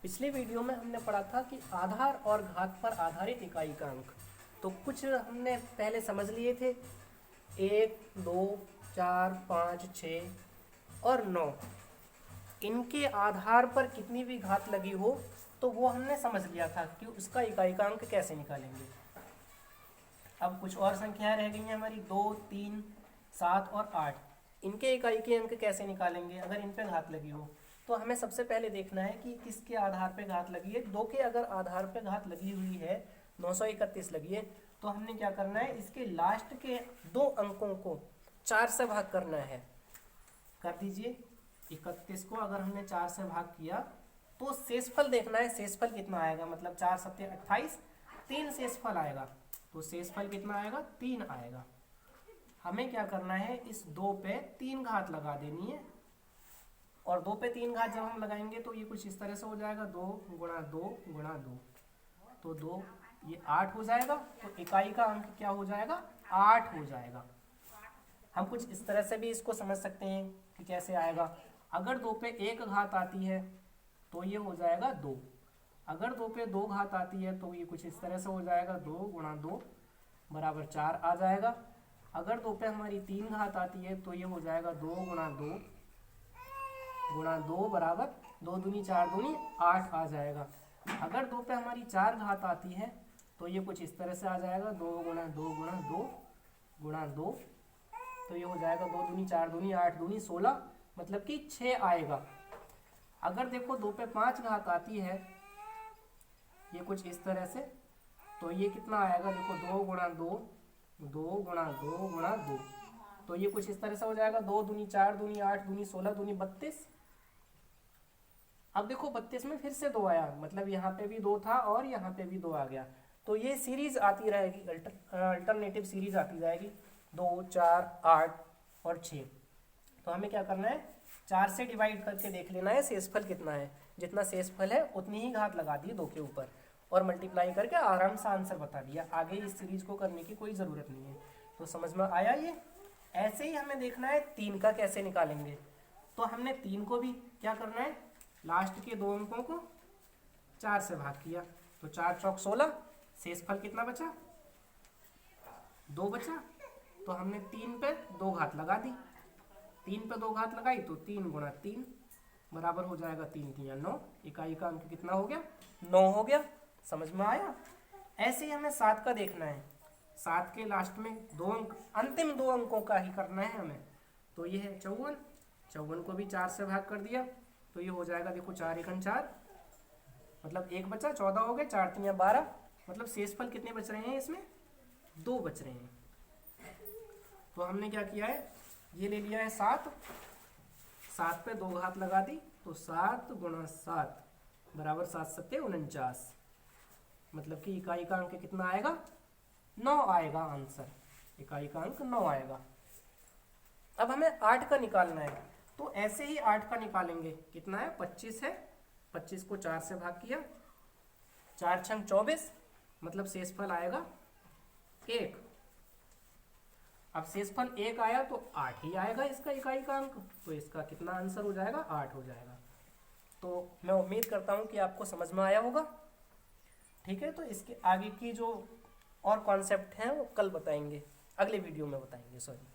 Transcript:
पिछले वीडियो में हमने पढ़ा था कि आधार और घात पर आधारित इकाई का अंक। तो कुछ हमने पहले समझ लिए थे, 1, 2, 4, 5, 6 और 9, इनके आधार पर कितनी भी घात लगी हो तो वो हमने समझ लिया था कि उसका इकाई का अंक कैसे निकालेंगे। अब कुछ और संख्याएं रह गई हैं हमारी, 2, 3, 7 और 8। इनके इकाई के अंक कैसे निकालेंगे अगर इन पे घात लगी हो। तो हमें सबसे पहले देखना है कि किसके आधार पे घात लगी है। 2 के अगर आधार पे घात लगी हुई है, 931 लगी है, तो हमने क्या करना है, इसके लास्ट के 2 अंकों को 4 से भाग करना है। कर दीजिए। 31 को अगर हमने 4 से भाग किया तो शेषफल देखना है, शेषफल कितना आएगा, मतलब 4 सत्ते 28, 3 शेषफल आएगा। तो शेषफल कितना आएगा, 3 आएगा। हमें क्या करना है, इस 2 पे 3 घात लगा देनी है। और 2 पे 3 घात जब हम लगाएंगे तो ये कुछ इस तरह से हो जाएगा, 2 गुणा 2 गुणा 2, तो 2 ये 8 हो जाएगा। तो इकाई का अंक क्या हो जाएगा, 8 हो जाएगा। हम कुछ इस तरह से भी इसको समझ सकते हैं कि कैसे आएगा। अगर 2 पे 1 घात आती है तो ये हो जाएगा 2। अगर 2 पे 2 घात आती है तो ये कुछ इस तरह से हो जाएगा, 2 गुणा 2 बराबर 4 आ जाएगा। अगर 2 पे हमारी 3 घात आती है तो ये हो जाएगा 2 गुणा 2 गुणा 2 बराबर 2 दूनी 4 दूनी 8 आ जाएगा। अगर 2 पे हमारी 4 घात आती है तो ये कुछ इस तरह से आ जाएगा, 2 गुणा 2 गुणा 2 गुणा 2, तो ये हो जाएगा 2 दूनी 4 दूनी 8 दूनी 16, मतलब कि 6 आएगा। अगर देखो 2 पे 5 घात आती है, ये कुछ इस तरह से, तो ये कितना आएगा, देखो 2 गुणा 2 2 गुणा 2 गुणा 2, तो ये कुछ इस तरह से हो जाएगा, 2 दूनी 4 दूनी 8 दूनी 16 दूनी 32। अब देखो 32 में फिर से 2 आया, मतलब यहाँ पे भी 2 था और यहाँ पे भी 2 आ गया। तो ये सीरीज आती रहेगी, अल्टरनेटिव सीरीज आती जाएगी, 2, 4, 8 और 6। तो हमें क्या करना है, 4 से डिवाइड करके देख लेना है शेषफल कितना है। जितना शेषफल है उतनी ही घात लगा दी 2 के ऊपर और मल्टीप्लाई करके आराम से आंसर बता दिया। आगे इस सीरीज को करने की कोई ज़रूरत नहीं है। तो समझ में आया ये। ऐसे ही हमें देखना है 3 का कैसे निकालेंगे। तो हमने 3 को भी क्या करना है, लास्ट के 2 अंकों को 4 से भाग किया, तो 4 चौक 16, शेषफल कितना बचा, 2 बचा। तो हमने 3 पे 2 घात लगा दी, 3 पे 2 घात लगाई तो 3 गुणा 3 बराबर हो जाएगा 3 3 9। इकाई का अंक कितना हो गया, 9 हो गया। समझ में आया। ऐसे ही हमें 7 का देखना है। 7 के लास्ट में 2 अंक, अंतिम 2 अंकों का ही करना है हमें। तो ये है 54, 54 को भी 4 से भाग कर दिया, तो ये हो जाएगा, देखो 4 एकम 4, मतलब 1 बचा, 14 हो गए, 4 3 12, मतलब शेषफल कितने बच रहे हैं इसमें, 2 बच रहे हैं। तो हमने क्या किया है, ये ले लिया है 7, 7 पे 2 घात लगा दी, तो 7 गुणा 7 बराबर 7 सत्ते 49, मतलब कि इकाई का अंक कितना आएगा, 9 आएगा आंसर। इकाई का अंक 9 आएगा। अब हमें 8 का निकालना है, तो ऐसे ही 8 का निकालेंगे। कितना है, 25 है, 25 को 4 से भाग किया, 4 छंग 24, मतलब शेषफल आएगा 1। अब शेषफल 1 आया तो 8 ही आएगा इसका इकाई का अंक, तो इसका कितना आंसर हो जाएगा, 8 हो जाएगा। तो मैं उम्मीद करता हूँ कि आपको समझ में आया होगा। ठीक है, तो इसके आगे की जो और कॉन्सेप्ट हैं वो कल बताएंगे, अगले वीडियो में बताएंगे, सॉरी।